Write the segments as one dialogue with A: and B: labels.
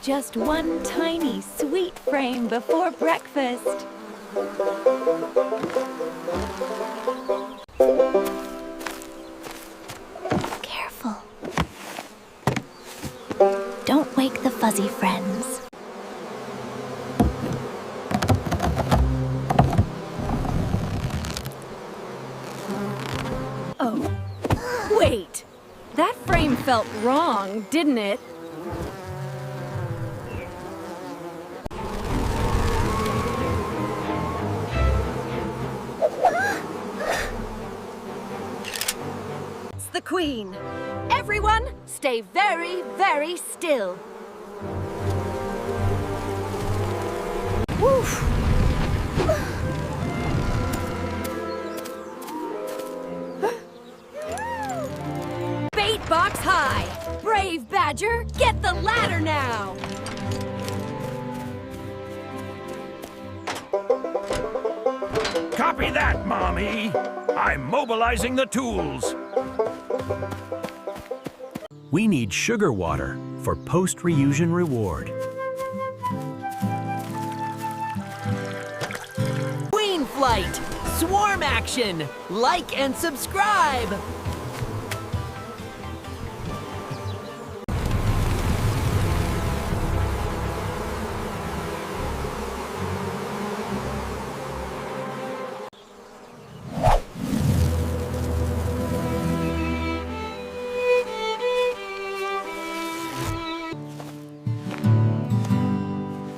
A: Just one tiny sweet frame before breakfast. Careful. Don't wake the fuzzy friends. Oh, wait! That frame felt wrong, didn't it? It's the Queen. Everyone, stay very, very still. Woof! Bait box high! Brave Badger, get the ladder now!
B: Copy that, Mommy! I'm mobilizing the tools. We need sugar water for post-reusing reward.
C: Queen flight! Swarm action! Like and subscribe!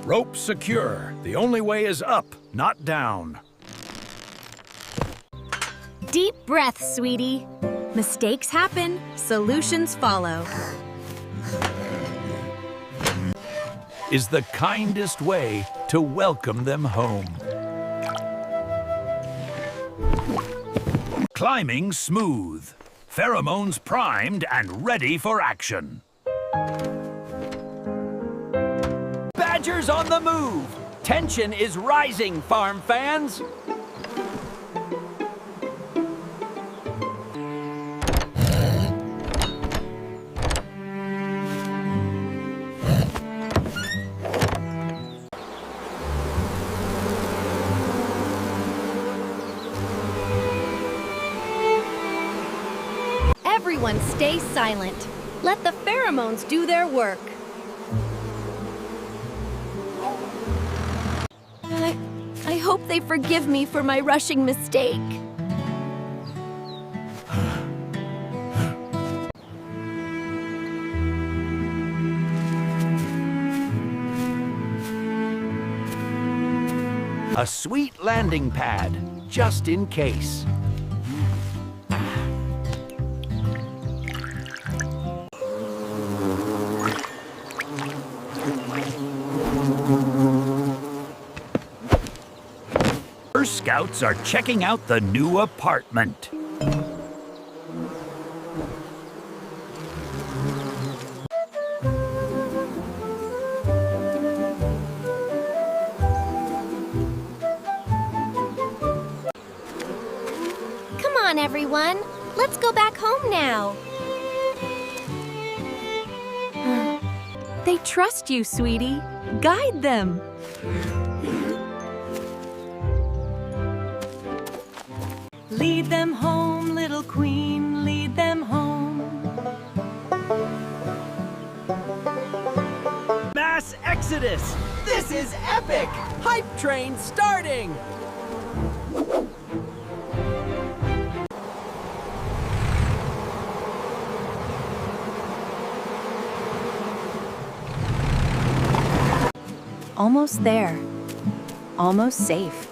B: Rope secure. The only way is up, not down.
A: Deep breath, sweetie. Mistakes happen, solutions follow.
B: Is the kindest way to welcome them home. Climbing smooth. Pheromones primed and ready for action.
C: Badgers on the move! Tension is rising, farm fans!
A: Everyone stay silent. Let the pheromones do their work. I hope they forgive me for my rushing mistake.
B: A sweet landing pad, just in case. Scouts are checking out the new apartment.
A: Come on, everyone. Let's go back home now. They trust you, sweetie. Guide them. Lead them home, little queen, lead them home.
C: Mass exodus! This is epic! Hype train starting!
A: Almost there. Almost safe.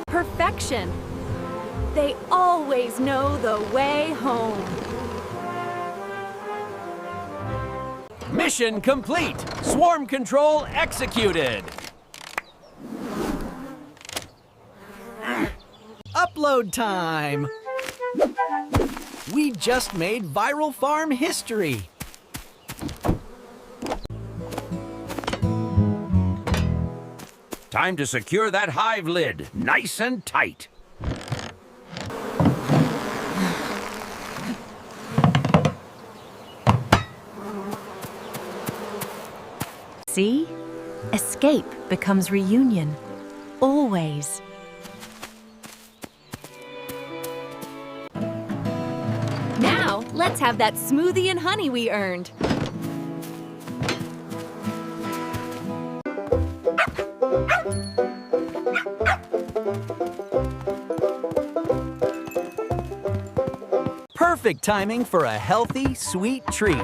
A: Perfection. They always know the way home.
C: Mission complete! Swarm control executed! Upload time! We just made viral farm history!
B: Time to secure that hive lid nice and tight.
A: See? Escape becomes reunion. Always. Now, let's have that smoothie and honey we earned.
C: Perfect timing for a healthy, sweet treat.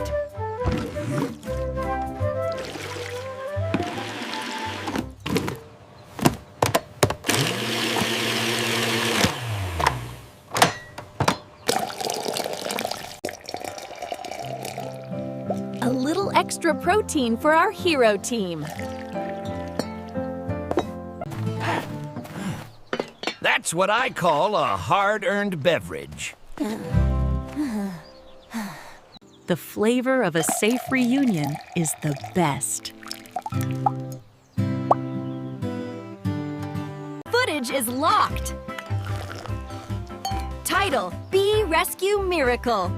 A: A little extra protein for our hero team.
B: That's what I call a hard-earned beverage.
A: The flavor of a safe reunion is the best. Footage is locked. Title: Bee Rescue Miracle.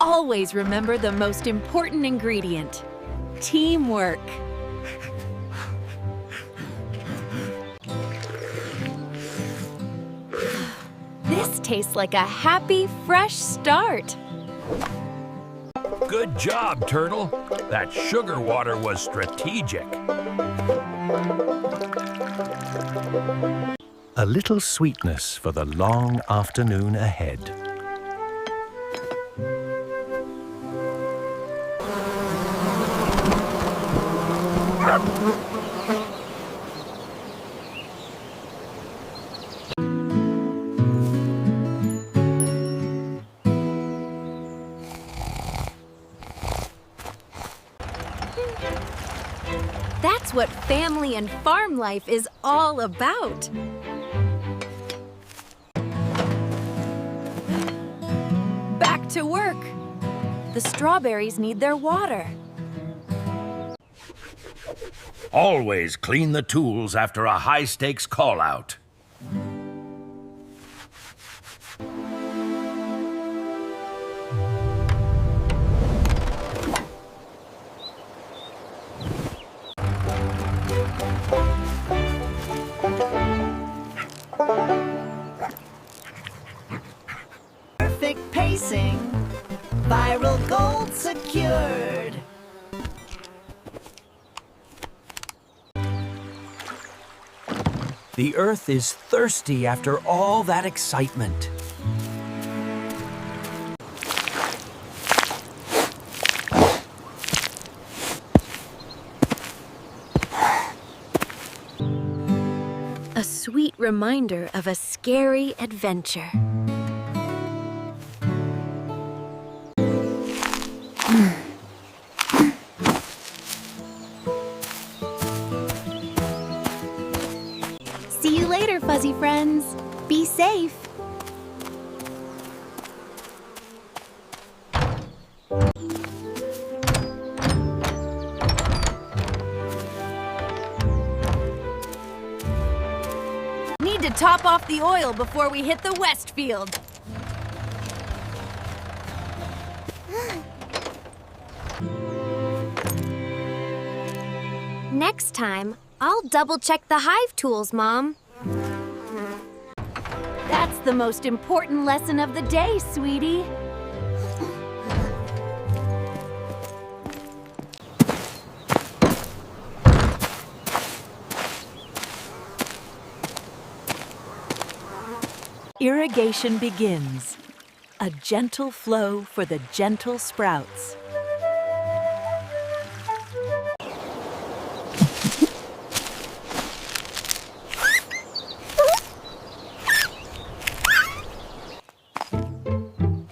A: Always remember the most important ingredient: teamwork. This tastes like a happy, fresh start.
B: Good job, Turtle. That sugar water was strategic. A little sweetness for the long afternoon ahead.
A: That's what family and farm life is all about. Back to work. The strawberries need their water.
B: Always clean the tools after a high-stakes call-out.
D: Perfect pacing. Viral gold secured.
C: The Earth is thirsty after all that excitement.
A: A sweet reminder of a scary adventure. See you later, fuzzy friends. Be safe. Need to top off the oil before we hit the West Field.
E: Next time, I'll double-check the hive tools, Mom.
A: That's the most important lesson of the day, sweetie. Irrigation begins. A gentle flow for the gentle sprouts.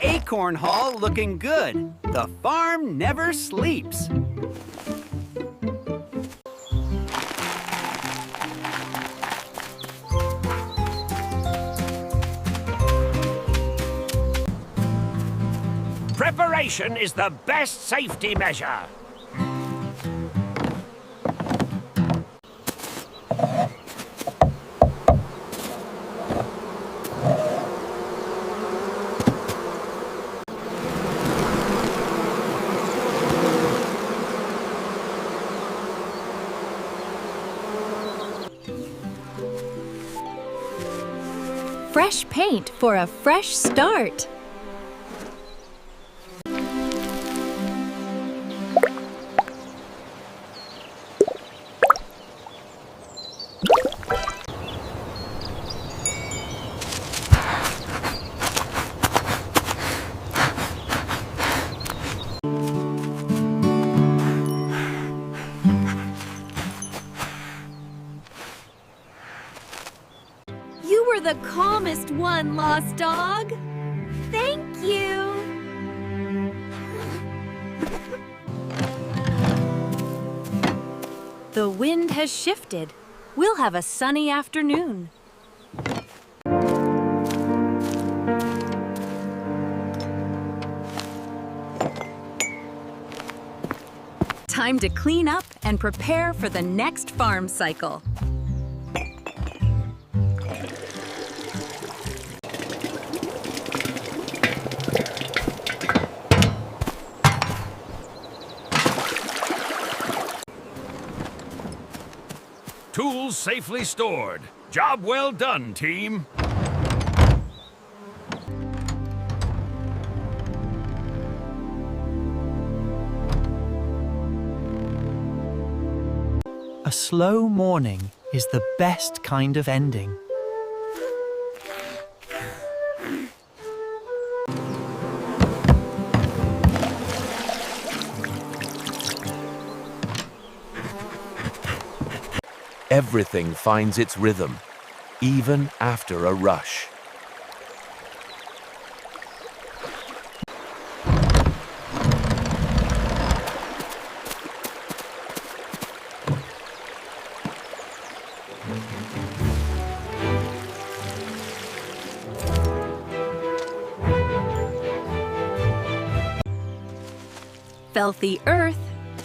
C: Acorn Hall looking good. The farm never sleeps.
B: Preparation is the best safety measure.
A: Fresh paint for a fresh start. You were the calmest one, Lost Dog. Thank you. The wind has shifted. We'll have a sunny afternoon. Time to clean up and prepare for the next farm cycle.
B: Tools safely stored. Job well done, team.
F: A slow morning is the best kind of ending.
B: Everything finds its rhythm, even after a rush.
A: Filthy earth,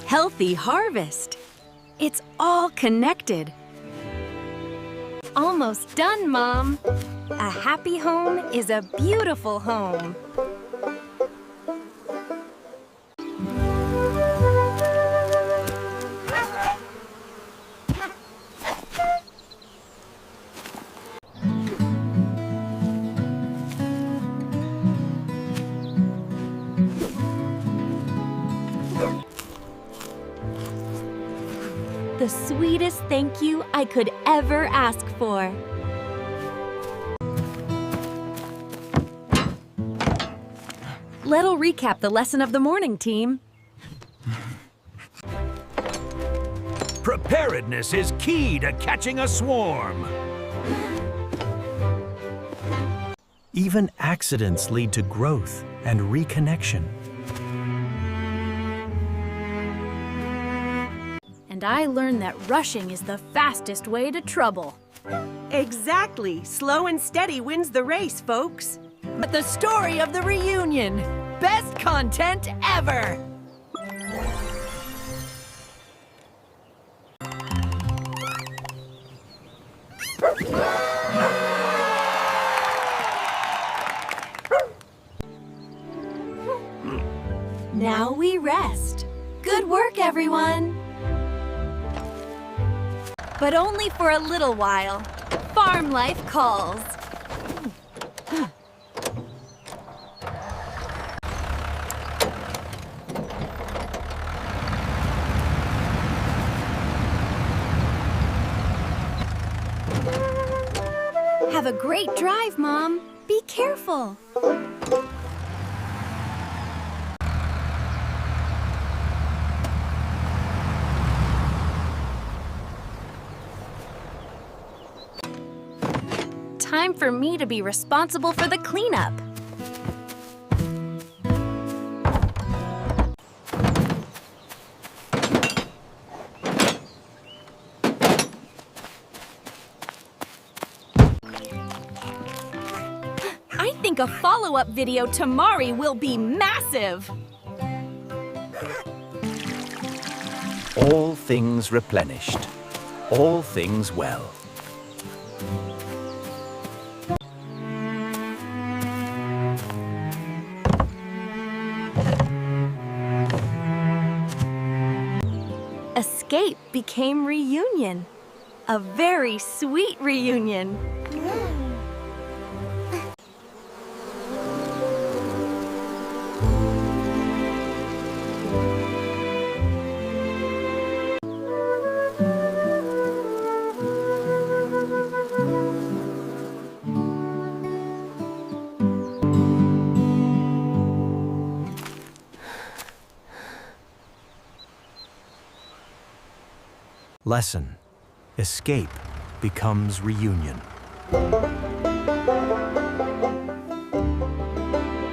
A: healthy harvest. It's all connected. Almost done, Mom. A happy home is a beautiful home. The sweetest thank you I could ever ask for. Let's recap the lesson of the morning, team.
B: Preparedness is key to catching a swarm.
F: Even accidents lead to growth and reconnection.
A: And I learned that rushing is the fastest way to trouble.
G: Exactly. Slow and steady wins the race, folks.
C: But the story of the reunion. Best content ever!
A: Now we rest. Good work, everyone. But only for a little while. Farm life calls. Have a great drive, Mom. Be careful. Time for me to be responsible for the cleanup. I think a follow-up video to Mari will be massive!
B: All things replenished. All things well.
A: Escape became reunion. A very sweet reunion.
F: Lesson: escape becomes reunion.